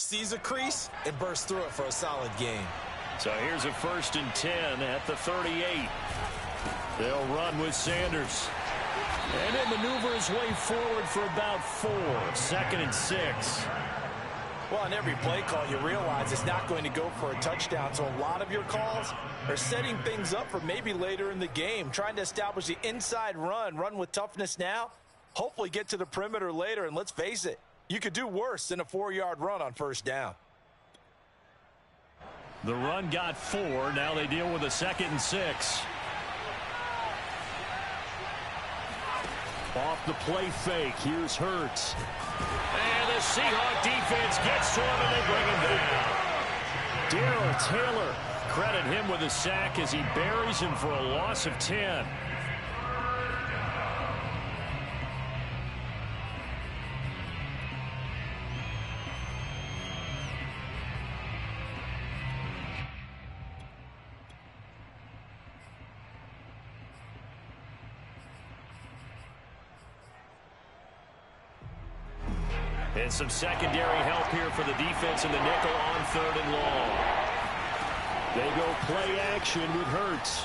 sees a crease, and bursts through it for a solid gain. So here's a 1st and 10 at the 38. They'll run with Sanders. And he'll maneuver his way forward for about 4. 2nd and 6. Well, on every play call, you realize it's not going to go for a touchdown. So a lot of your calls are setting things up for maybe later in the game, trying to establish the inside run with toughness now, hopefully get to the perimeter later. And let's face it, you could do worse than a 4-yard run on 1st down. The run got 4. Now they deal with a 2nd and 6. Off the play fake. Here's Hurts. And the Seahawk defense gets to him, and they bring him down. Darrell Taylor, credit him with a sack as he buries him for a loss of 10. And some secondary help here for the defense in the nickel on 3rd and long. They go play action with Hurts.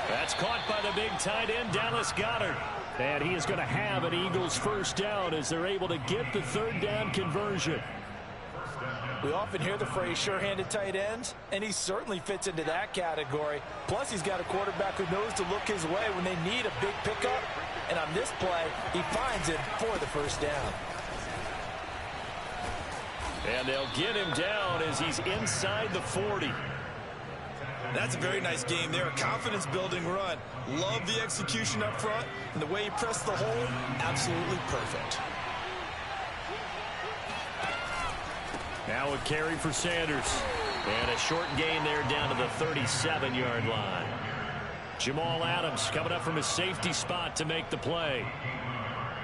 That's caught by the big tight end, Dallas Goedert. And he is going to have an Eagles 1st down as they're able to get the 3rd down conversion. We often hear the phrase sure-handed tight ends, and he certainly fits into that category. Plus, he's got a quarterback who knows to look his way when they need a big pickup. And on this play, he finds it for the 1st down. And they'll get him down as he's inside the 40. That's a very nice game there. A confidence-building run. Love the execution up front. And the way he pressed the hole, absolutely perfect. Now a carry for Sanders. And a short gain there down to the 37-yard line. Jamal Adams coming up from his safety spot to make the play.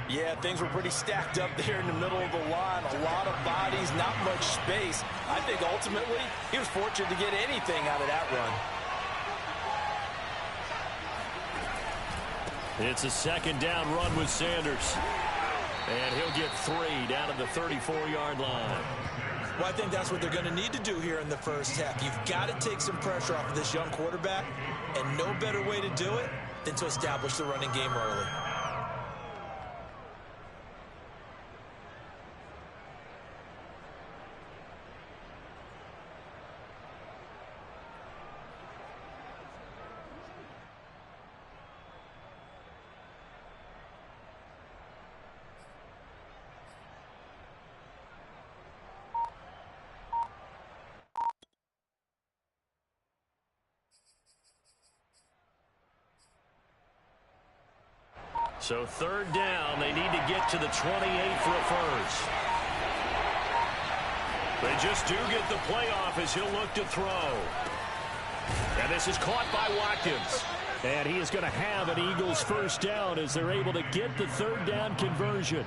Yeah, things were pretty stacked up there in the middle of the line. A lot of bodies, not much space. I think ultimately he was fortunate to get anything out of that run. It's a 2nd down run with Sanders. And he'll get 3 down to the 34-yard line. Well, I think that's what they're going to need to do here in the 1st half. You've got to take some pressure off of this young quarterback, and no better way to do it than to establish the running game early. So 3rd down, they need to get to the 28 for a 1st. They just do get the playoff as he'll look to throw. And this is caught by Watkins. And he is going to have an Eagles 1st down as they're able to get the 3rd down conversion.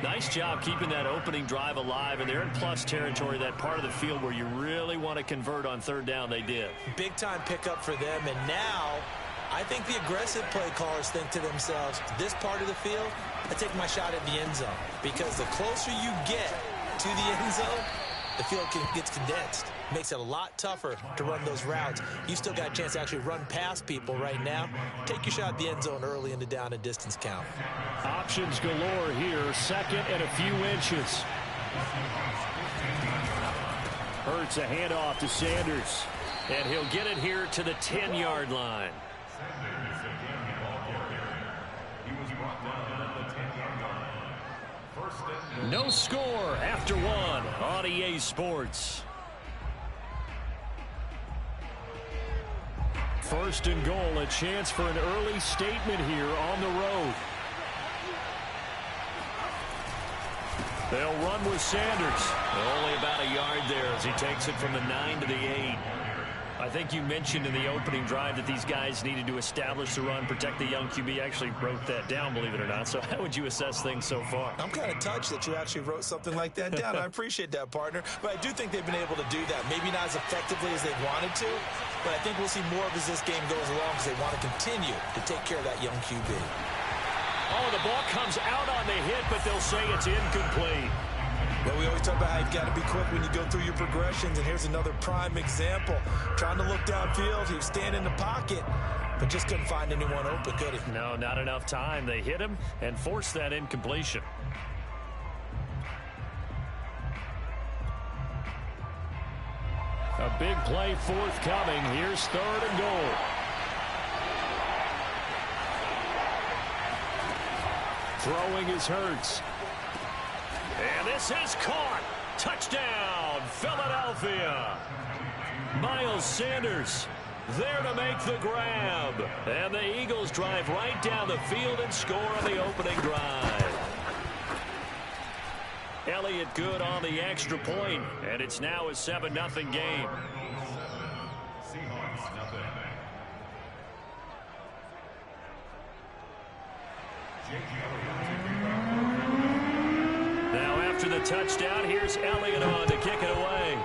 Nice job keeping that opening drive alive, and they're in plus territory, that part of the field where you really want to convert on 3rd down. They did. Big-time pickup for them, and now I think the aggressive play callers think to themselves, this part of the field, I take my shot at the end zone. Because the closer you get to the end zone, the field gets condensed. Makes it a lot tougher to run those routes. You still got a chance to actually run past people right now. Take your shot at the end zone early in the down and distance count. Options galore here. 2nd and a few inches. Hurts a handoff to Sanders. And he'll get it here to the 10-yard line. No score after 1 on EA Sports. 1st and goal, a chance for an early statement here on the road. They'll run with Sanders. Only about a yard there as he takes it from the 9 to the 8. I think you mentioned in the opening drive that these guys needed to establish the run, protect the young QB. Actually wrote that down, believe it or not. So how would you assess things so far? I'm kind of touched that you actually wrote something like that down. I appreciate that, partner. But I do think they've been able to do that. Maybe not as effectively as they wanted to, but I think we'll see more of as this game goes along because they want to continue to take care of that young QB. Oh, the ball comes out on the hit, but they'll say it's incomplete. Well, we always talk about how you've got to be quick when you go through your progressions, and here's another prime example. Trying to look downfield, he was standing in the pocket, but just couldn't find anyone open, could he? No, not enough time. They hit him and forced that incompletion. A big play forthcoming. Here's 3rd and goal. Throwing is Hurts. And this is caught. Touchdown, Philadelphia. Miles Sanders there to make the grab. And the Eagles drive right down the field and score on the opening drive. Elliott good on the extra point, and it's now a 7-0 game. Now after the touchdown, here's Elliott on to kick it away.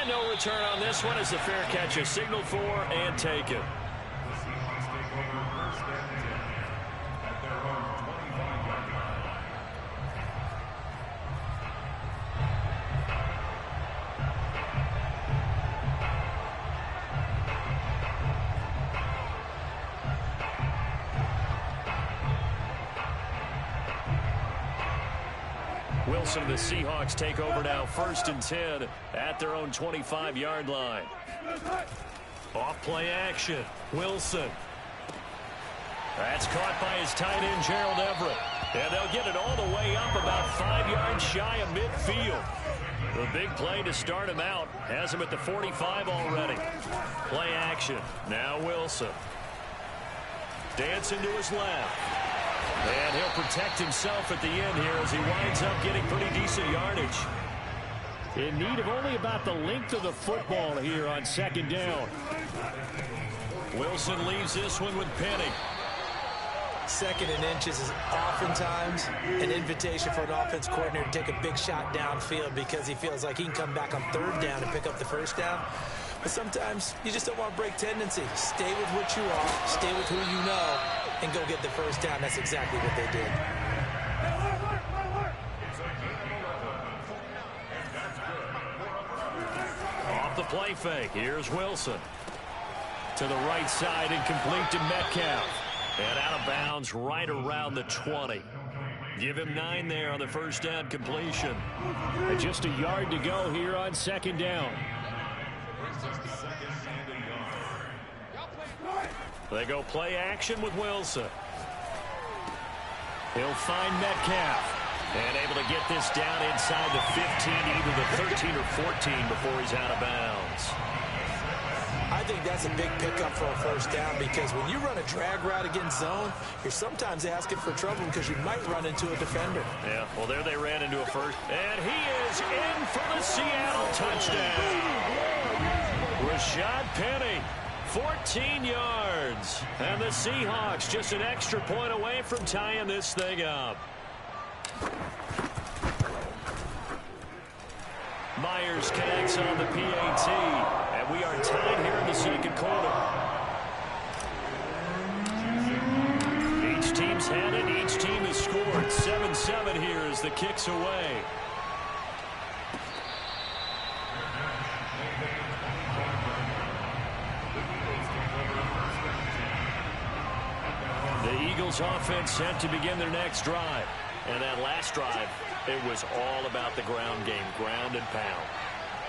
And no return on this one as the fair catch is signaled for and taken. Wilson, the Seahawks take over now, 1st and 10 at their own 25-yard line. Off play action. Wilson. That's caught by his tight end, Gerald Everett. And they'll get it all the way up about 5 yards shy of midfield. The big play to start him out has him at the 45 already. Play action. Now Wilson. Dancing to his left. And he'll protect himself at the end here as he winds up getting pretty decent yardage. In need of only about the length of the football here on 2nd down. Wilson leaves this one with Penny. 2nd and inches is oftentimes an invitation for an offense coordinator to take a big shot downfield because he feels like he can come back on 3rd down and pick up the 1st down. But sometimes you just don't want to break tendency. Stay with what you are, stay with who you know, and go get the 1st down. That's exactly what they did. Off the play fake. Here's Wilson. To the right side and complete to Metcalf. And out of bounds right around the 20. Give him 9 there on the 1st down completion. And just a yard to go here on 2nd down. They go play action with Wilson. He'll find Metcalf. And able to get this down inside the 15, either the 13 or 14 before he's out of bounds. I think that's a big pickup for a 1st down because when you run a drag route against zone, you're sometimes asking for trouble because you might run into a defender. Yeah, well, there they ran into a 1st. And he is in for the Seattle touchdown. Rashad Penny, 14 yards. And the Seahawks just an extra point away from tying this thing up. Myers connects on the PAT, and we are tied here in the 2nd quarter. Each team's had it. Each team has scored. 7-7 here as the kick's away. The Eagles offense set to begin their next drive. And that last drive, it was all about the ground game, ground and pound.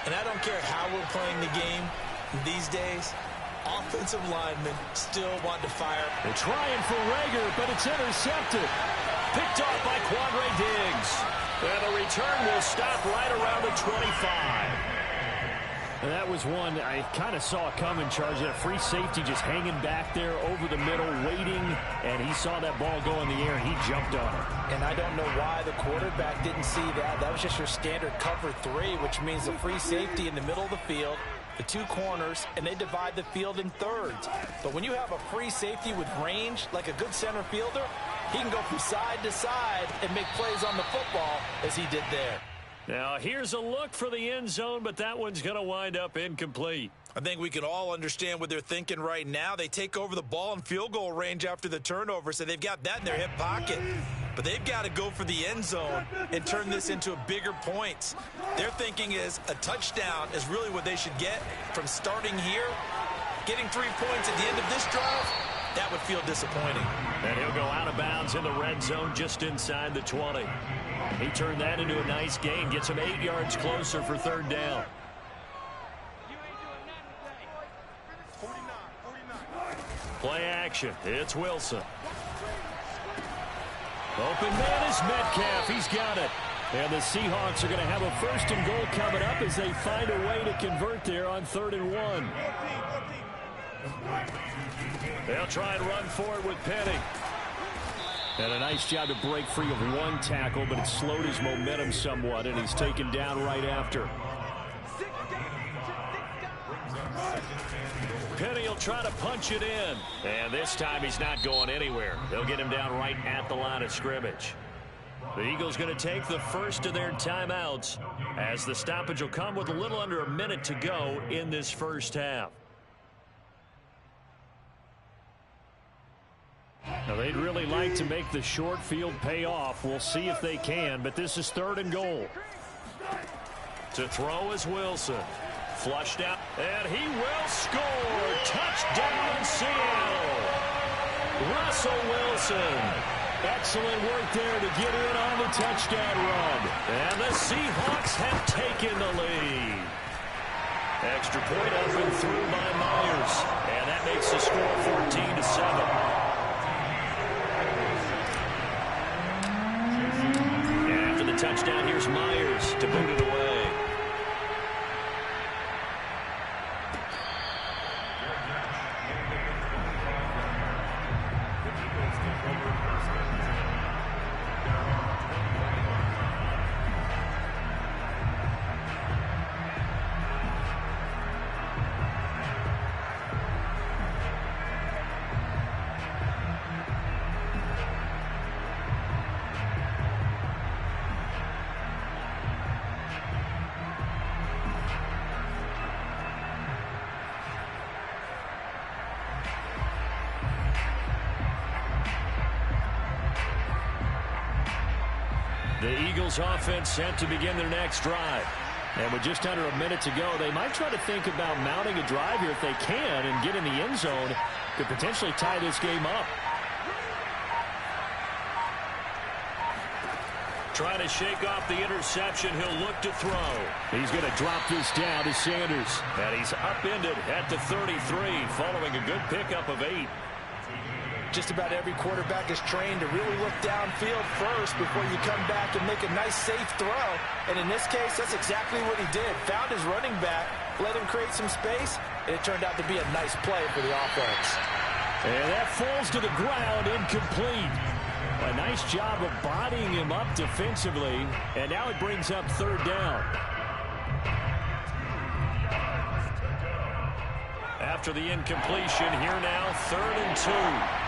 And I don't care how we're playing the game these days, offensive linemen still want to fire. They're trying for Rager, but it's intercepted. Picked off by Quandre Diggs. And the return will stop right around the 25. And that was one I kind of saw coming, charge that free safety just hanging back there over the middle, waiting, and he saw that ball go in the air, and he jumped on it. And I don't know why the quarterback didn't see that. That was just your standard cover 3, which means the free safety in the middle of the field, the 2 corners, and they divide the field in thirds. But when you have a free safety with range, like a good center fielder, he can go from side to side and make plays on the football as he did there. Now, here's a look for the end zone, but that one's going to wind up incomplete. I think we can all understand what they're thinking right now. They take over the ball in field goal range after the turnover, so they've got that in their hip pocket. But they've got to go for the end zone and turn this into a bigger points. Their thinking is a touchdown is really what they should get from starting here. Getting 3 points at the end of this drive, that would feel disappointing. And he'll go out of bounds in the red zone just inside the 20. He turned that into a nice gain, gets him 8 yards closer for third down. Play action. It's Wilson. Open man is Metcalf. He's got it. And the Seahawks are going to have a 1st and goal coming up as they find a way to convert there on 3rd and 1. They'll try and run for it with Penny. And a nice job to break free of one tackle, but it slowed his momentum somewhat, and he's taken down right after. Penny will try to punch it in. And this time he's not going anywhere. They'll get him down right at the line of scrimmage. The Eagles going to take the first of their timeouts as the stoppage will come with a little under a minute to go in this first half. Now they'd really like to make the short field pay off. We'll see if they can, but this is 3rd and goal. To throw is Wilson. Flushed out, and he will score. Touchdown, Seattle. Russell Wilson. Excellent work there to get in on the touchdown run. And the Seahawks have taken the lead. Extra point up and through by Myers. And that makes the score 14-7. And after the touchdown, here's Myers to boot it away. The Eagles offense set to begin their next drive. And with just under a minute to go, they might try to think about mounting a drive here if they can and get in the end zone to potentially tie this game up. Trying to shake off the interception. He'll look to throw. He's going to drop this down to Sanders. And he's upended at the 33 following a good pickup of 8. Just about every quarterback is trained to really look downfield first before you come back and make a nice, safe throw. And in this case, that's exactly what he did. Found his running back, let him create some space, and it turned out to be a nice play for the offense. And that falls to the ground, incomplete. A nice job of bodying him up defensively, and now it brings up 3rd down. After the incompletion, here now, 3rd and 2.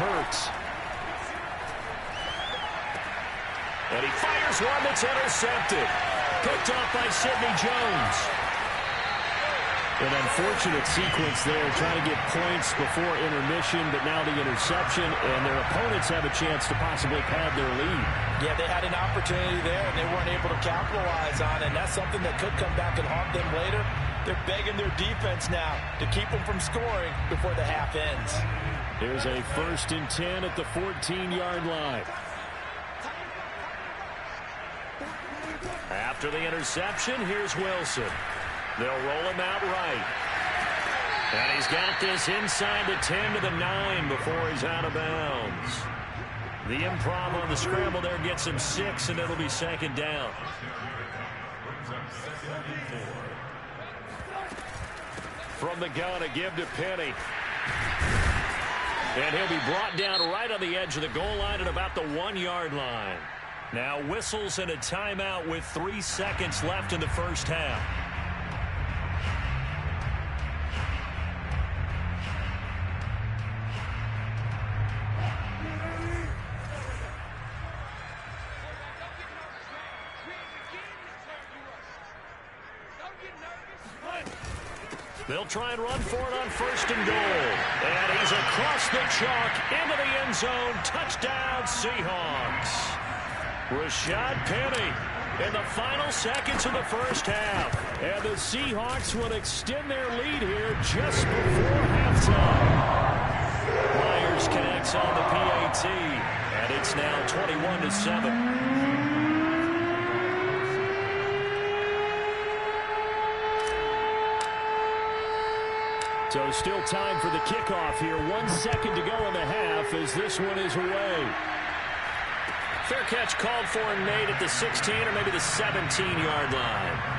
Hurts. And he fires one that's intercepted. Picked off by Sidney Jones. An unfortunate sequence there, trying to get points before intermission, but now the interception, and their opponents have a chance to possibly pad their lead. Yeah, they had an opportunity there, and they weren't able to capitalize on it, and that's something that could come back and haunt them later. They're begging their defense now to keep them from scoring before the half ends. There's a 1st and 10 at the 14-yard line. After the interception, here's Wilson. They'll roll him out right. And he's got this inside the 10 to the 9 before he's out of bounds. The improv on the scramble there gets him 6, and it'll be 2nd down. From the gun, a give to Penny. And he'll be brought down right on the edge of the goal line at about the 1-yard line. Now whistles and a timeout with 3 seconds left in the first half. They'll try and run for it on 1st and goal. And he's across the chalk into the end zone. Touchdown, Seahawks. Rashad Penny in the final seconds of the first half. And the Seahawks will extend their lead here just before halftime. Myers connects on the PAT. And it's now 21-7. So still time for the kickoff here. 1 second to go in the half as this one is away. Fair catch called for and made at the 16 or maybe the 17-yard line.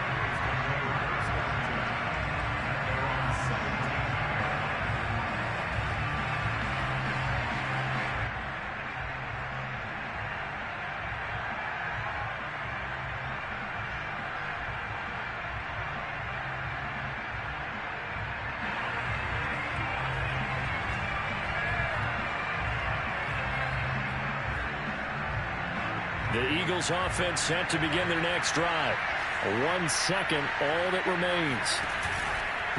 The Eagles offense set to begin their next drive. 1 second, all that remains.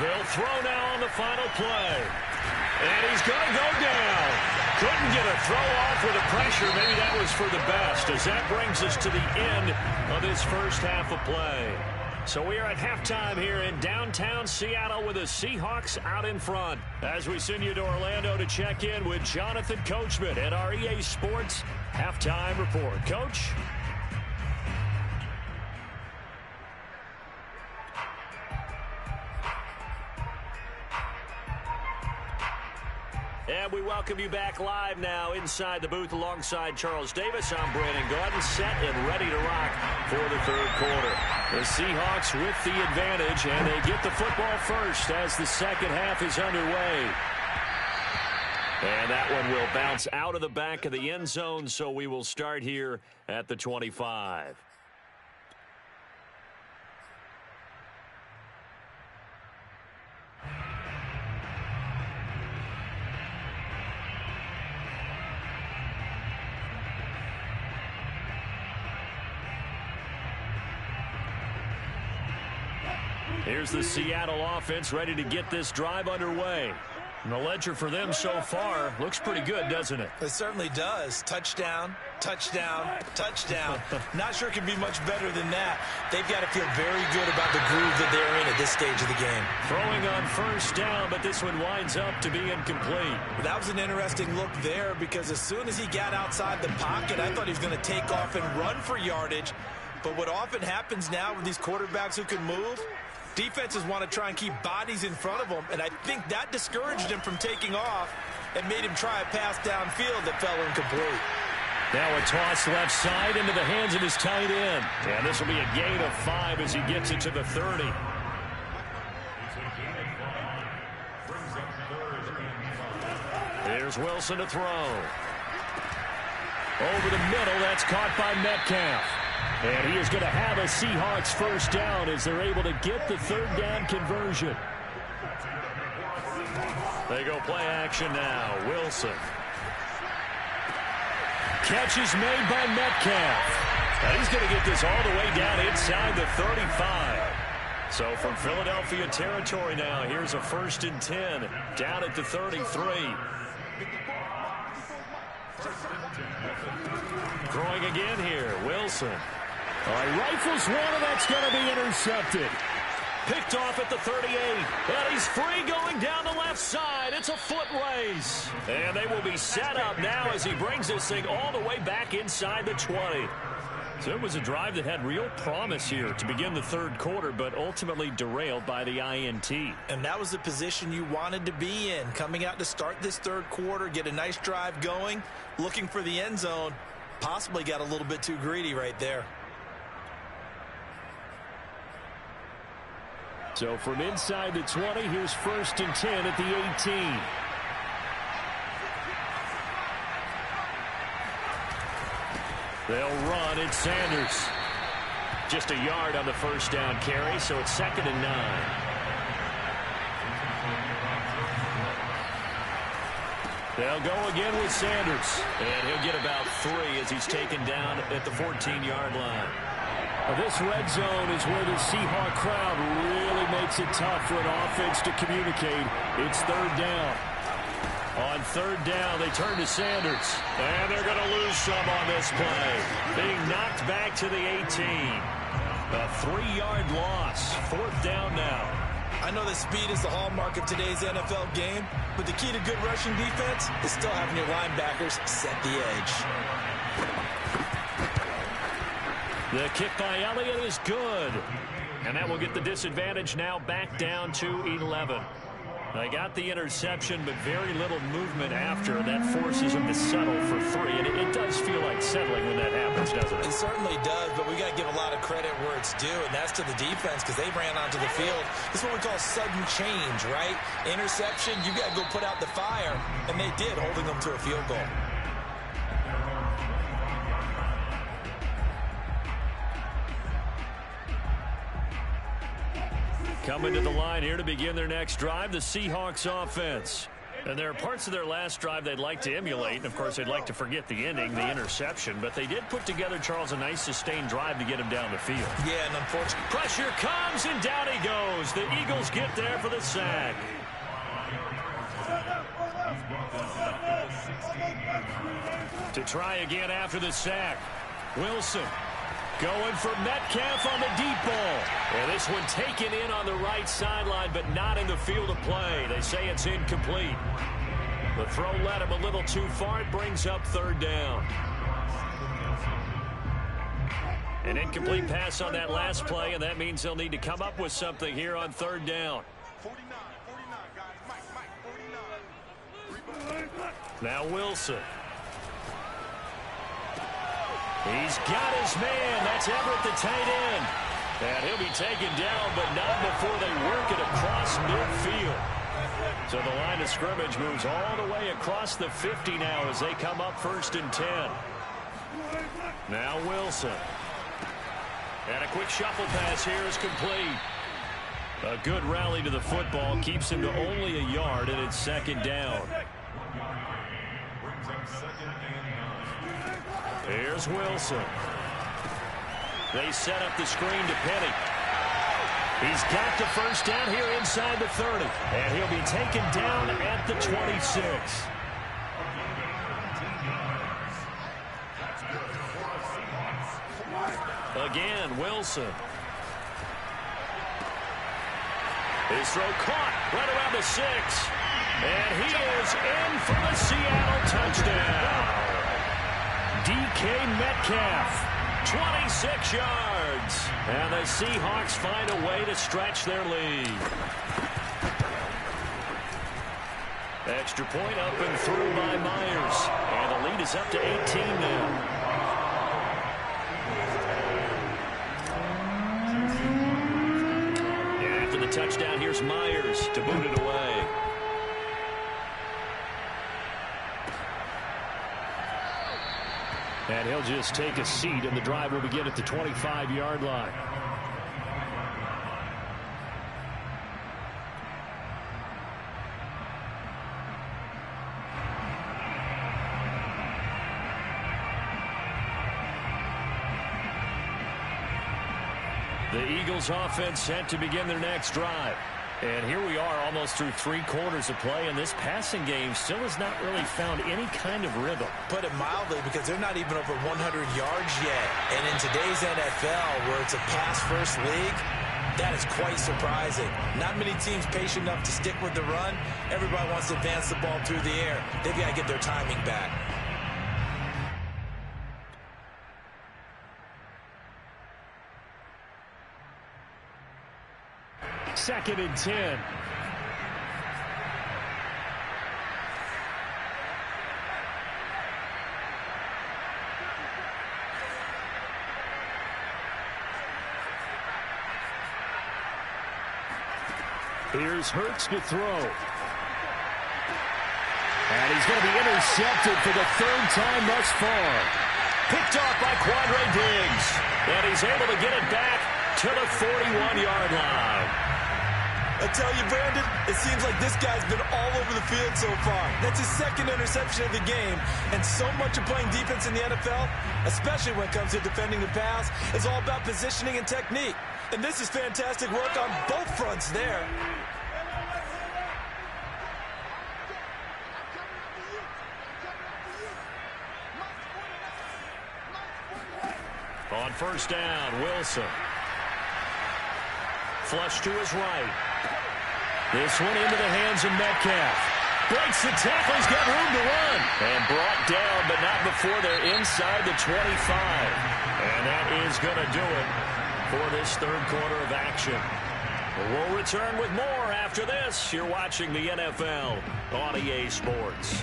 They'll throw now on the final play. And he's going to go down. Couldn't get a throw off with the pressure. Maybe that was for the best, as that brings us to the end of this first half of play. So we are at halftime here in downtown Seattle with the Seahawks out in front. As we send you to Orlando to check in with Jonathan Coachman at our EA Sports Halftime Report. Coach? And we welcome you back live now inside the booth alongside Charles Davis. I'm Brandon Gordon, set and ready to rock for the third quarter. The Seahawks with the advantage, and they get the football first as the second half is underway. And that one will bounce out of the back of the end zone, so we will start here at the 25. Here's the Seattle offense ready to get this drive underway. And the ledger for them so far looks pretty good, doesn't it? It certainly does. Touchdown, touchdown, touchdown. Not sure it can be much better than that. They've got to feel very good about the groove that they're in at this stage of the game. Throwing on first down, but this one winds up to be incomplete. That was an interesting look there, because as soon as he got outside the pocket, I thought he was going to take off and run for yardage. But what often happens now with these quarterbacks who can move, defenses want to try and keep bodies in front of them, and I think that discouraged him from taking off and made him try a pass downfield that fell incomplete. Now a toss left side into the hands of his tight end. And this will be a gain of 5 as he gets it to the 30. Here's Wilson to throw. Over the middle, that's caught by Metcalf. And he is going to have a Seahawks first down as they're able to get the third down conversion. They go play action now. Wilson. Catch is made by Metcalf. And he's going to get this all the way down inside the 35. So from Philadelphia territory now, here's a 1st and 10 down at the 33. Throwing again here, Wilson. All right, rifles one, and that's going to be intercepted. Picked off at the 38. And he's free going down the left side. It's a foot race. And they will be set up now as he brings this thing all the way back inside the 20. So it was a drive that had real promise here to begin the third quarter, but ultimately derailed by the INT. And that was the position you wanted to be in, coming out to start this third quarter, get a nice drive going, looking for the end zone. Possibly got a little bit too greedy right there. So from inside the 20, here's 1st and 10 at the 18. They'll run. It's Sanders. Just a yard on the first down carry, so it's 2nd and 9. They'll go again with Sanders. And he'll get about 3 as he's taken down at the 14-yard line. This red zone is where the Seahawk crowd really makes it tough for an offense to communicate. It's third down. On third down, they turn to Sanders. And they're going to lose some on this play. Being knocked back to the 18. A 3-yard loss. Fourth down now. I know that speed is the hallmark of today's NFL game, but the key to good rushing defense is still having your linebackers set the edge. The kick by Elliott is good. And that will get the disadvantage now back down to 11. They got the interception, but very little movement after. That forces them to settle for 3. And it does feel like settling when that happens, doesn't it? It certainly does, but we got to give a lot of credit where it's due, and that's to the defense because they ran onto the field. This is what we call sudden change, right? Interception, you got to go put out the fire, and they did, holding them to a field goal. Coming to the line here to begin their next drive, the Seahawks offense. And there are parts of their last drive they'd like to emulate. And, of course, they'd like to forget the ending, the interception. But they did put together, Charles, a nice sustained drive to get him down the field. Yeah, and unfortunately, pressure comes, and down he goes. The Eagles get there for the sack. To try again after the sack, Wilson. Going for Metcalf on the deep ball. And this one taken in on the right sideline, but not in the field of play. They say it's incomplete. The throw led him a little too far. It brings up third down. An incomplete pass on that last play, and that means they'll need to come up with something here on third down. Now Wilson. He's got his man. That's Everett, the tight end. And he'll be taken down, but not before they work it across midfield. So the line of scrimmage moves all the way across the 50 now as they come up 1st and 10. Now Wilson. And a quick shuffle pass here is complete. A good rally to the football keeps him to only a yard, and it's 2nd down. Here's Wilson. They set up the screen to Penny. He's got the first down here inside the 30. And he'll be taken down at the 26. Again, Wilson. His throw caught right around the 6. And he is in for the Seattle touchdown. DK Metcalf, 26 yards. And the Seahawks find a way to stretch their lead. Extra point up and through by Myers. And the lead is up to 18 now. And after the touchdown, here's Myers to boot it away. And he'll just take a seat, and the drive will begin at the 25-yard line. The Eagles offense set to begin their next drive. And here we are almost through 3 quarters of play, and this passing game still has not really found any kind of rhythm. Put it mildly, because they're not even over 100 yards yet. And in today's NFL, where it's a pass-first league, that is quite surprising. Not many teams patient enough to stick with the run. Everybody wants to advance the ball through the air. They've got to get their timing back. Second and 10. Here's Hurts to throw. And he's going to be intercepted for the 3rd time thus far. Picked off by Quandre Diggs. And he's able to get it back to the 41-yard line. I tell you, Brandon, it seems like this guy's been all over the field so far. That's his second interception of the game. And so much of playing defense in the NFL, especially when it comes to defending the pass, is all about positioning and technique. And this is fantastic work on both fronts there. On first down, Wilson. Flush to his right. This one into the hands of Metcalf. Breaks the tackle. He's got room to run. And brought down, but not before they're inside the 25. And that is going to do it for this third quarter of action. We'll return with more after this. You're watching the NFL on EA Sports.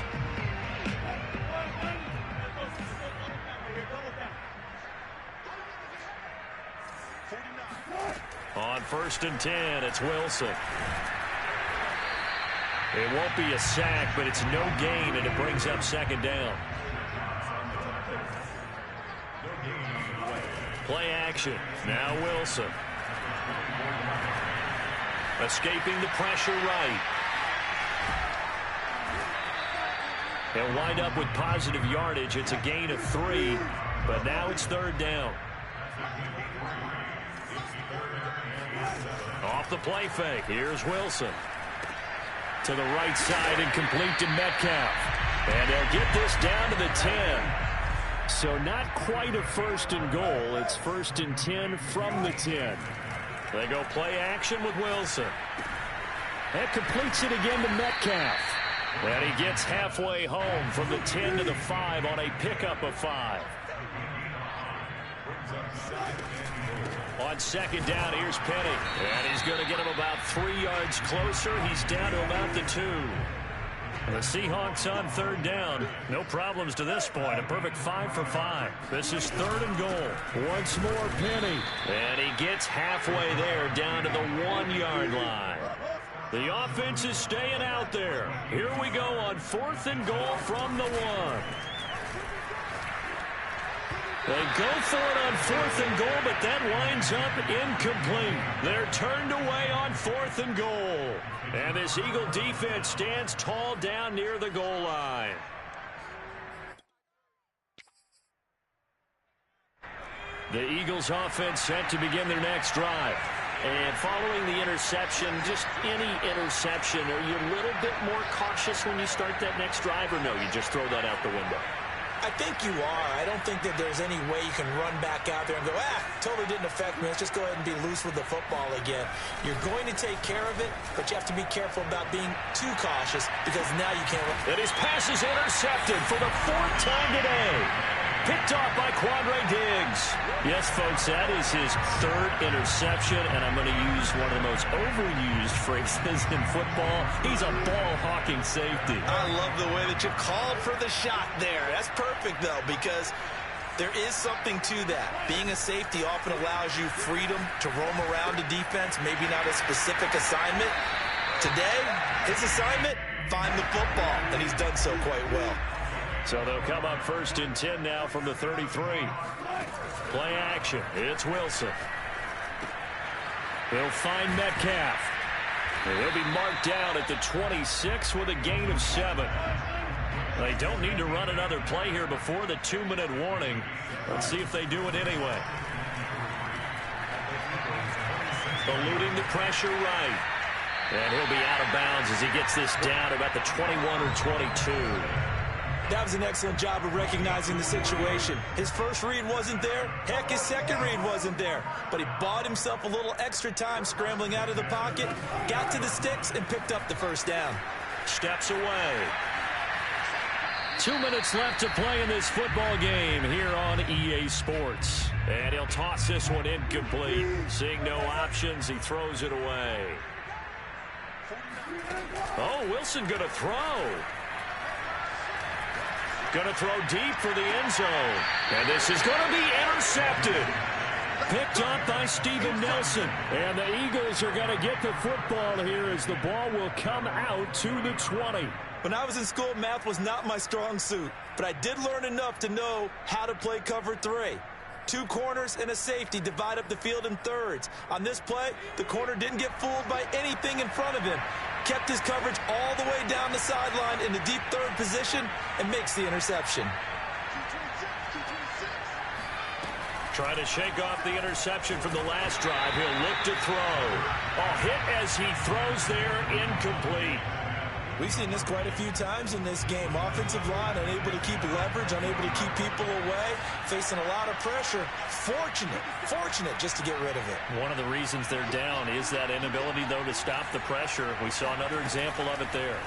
On first and 10, it's Wilson. It won't be a sack, but it's no gain, and it brings up second down. Play action. Now Wilson. Escaping the pressure right. He'll wind up with positive yardage. It's a gain of 3, but now it's third down. Off the play fake. Here's Wilson. To the right side and complete to Metcalf. And they'll get this down to the 10. So not quite a first and goal. It's first and 10 from the 10. They go play action with Wilson. That completes it again to Metcalf. And he gets halfway home from the 10 to the 5 on a pickup of 5. On second down, here's Penny. And he's going to get him about 3 yards closer. He's down to about the 2. The Seahawks on third down. No problems to this point. A perfect 5 for 5. This is third and goal. Once more, Penny. And he gets halfway there, down to the 1-yard line. The offense is staying out there. Here we go on fourth and goal from the 1. They go for it on fourth and goal, but that winds up incomplete. They're turned away on fourth and goal. And this Eagle defense stands tall down near the goal line. The Eagles offense set to begin their next drive. And following the interception, just any interception, are you a little bit more cautious when you start that next drive, or no, you just throw that out the window? I think you are. I don't think that there's any way you can run back out there and go, totally didn't affect me. Let's just go ahead and be loose with the football again. You're going to take care of it, but you have to be careful about being too cautious because now you can't. And his pass is intercepted for the 4th time today. Picked off by Quandre Diggs. Yes, folks, that is his 3rd interception, and I'm going to use one of the most overused phrases in football. He's a ball-hawking safety. I love the way that you called for the shot there. That's perfect, though, because there is something to that. Being a safety often allows you freedom to roam around the defense, maybe not a specific assignment. Today, his assignment, find the football, and he's done so quite well. So they'll come up first and 10 now from the 33. Play action. It's Wilson. He'll find Metcalf. He'll be marked down at the 26 with a gain of 7. They don't need to run another play here before the 2-minute warning. Let's see if they do it anyway. Eluding the pressure right. And he'll be out of bounds as he gets this down about the 21 or 22. That was an excellent job of recognizing the situation. His first read wasn't there. Heck, his second read wasn't there. But he bought himself a little extra time scrambling out of the pocket, got to the sticks, and picked up the first down. Steps away. 2 minutes left to play in this football game here on EA Sports. And he'll toss this one incomplete. Seeing no options, he throws it away. Oh, Wilson going to throw. Going to throw deep for the end zone. And this is going to be intercepted. Picked up by Steven Nelson. And the Eagles are going to get the football here as the ball will come out to the 20. When I was in school, math was not my strong suit. But I did learn enough to know how to play cover 3. 2 corners and a safety divide up the field in thirds. On this play, the corner didn't get fooled by anything in front of him. Kept his coverage all the way down the sideline in the deep third position and makes the interception. Trying to shake off the interception from the last drive. He'll look to throw. Hit as he throws there, incomplete. We've seen this quite a few times in this game. Offensive line unable to keep leverage, unable to keep people away, facing a lot of pressure. Fortunate just to get rid of it. One of the reasons they're down is that inability, though, to stop the pressure. We saw another example of it there.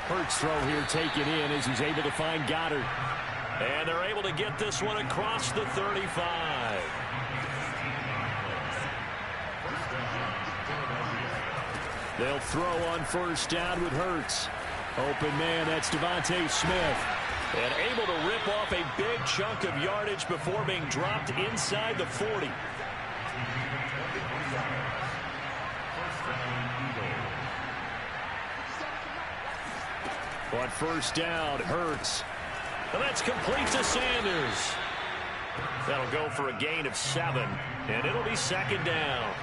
Hurts throw here taken in as he's able to find Goddard. And they're able to get this one across the 35. They'll throw on first down with Hurts. Open man, that's Devontae Smith. And able to rip off a big chunk of yardage before being dropped inside the 40. On first down, Hurts. And that's complete to Sanders. That'll go for a gain of 7, and it'll be second down.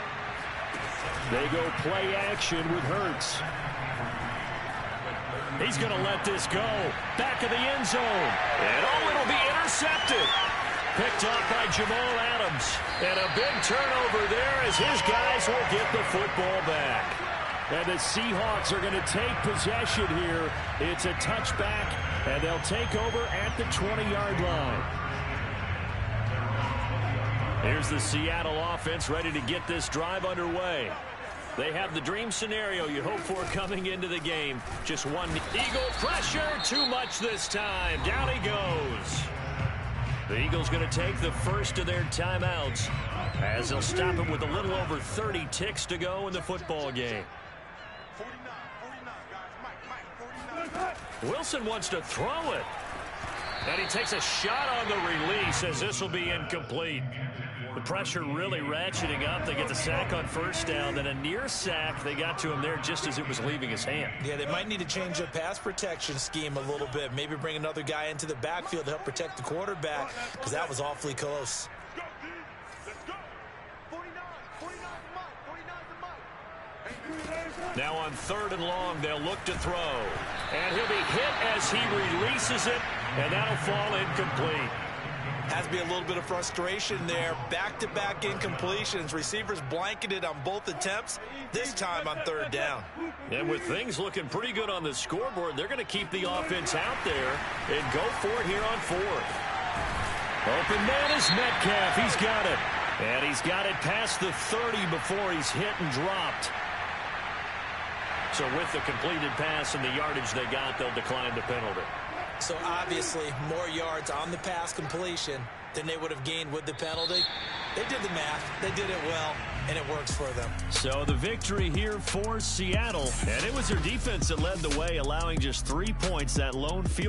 They go play action with Hurts. He's going to let this go. Back of the end zone. And it'll be intercepted. Picked off by Jamal Adams. And a big turnover there as his guys will get the football back. And the Seahawks are going to take possession here. It's a touchback, and they'll take over at the 20-yard line. Here's the Seattle offense ready to get this drive underway. They have the dream scenario you hope for coming into the game. Just one Eagle pressure, too much this time. Down he goes. The Eagles going to take the first of their timeouts as they'll stop it with a little over 30 ticks to go in the football game. Wilson wants to throw it. And he takes a shot on the release as this will be incomplete. The pressure really ratcheting up. They get the sack on first down. Then a near sack. They got to him there just as it was leaving his hand. Yeah, they might need to change their pass protection scheme a little bit. Maybe bring another guy into the backfield to help protect the quarterback because that was awfully close. Now on 3rd and long, they'll look to throw. And he'll be hit as he releases it, and that'll fall incomplete. Has to be a little bit of frustration there. Back-to-back incompletions. Receivers blanketed on both attempts, this time on 3rd down. And with things looking pretty good on the scoreboard, they're going to keep the offense out there and go for it here on 4th. Open man is Metcalf. He's got it. And he's got it past the 30 before he's hit and dropped. So with the completed pass and the yardage they got, they'll decline the penalty. So obviously more yards on the pass completion than they would have gained with the penalty. They did the math. They did it well, and it works for them. So the victory here for Seattle. And it was their defense that led the way, allowing just 3 points. That lone field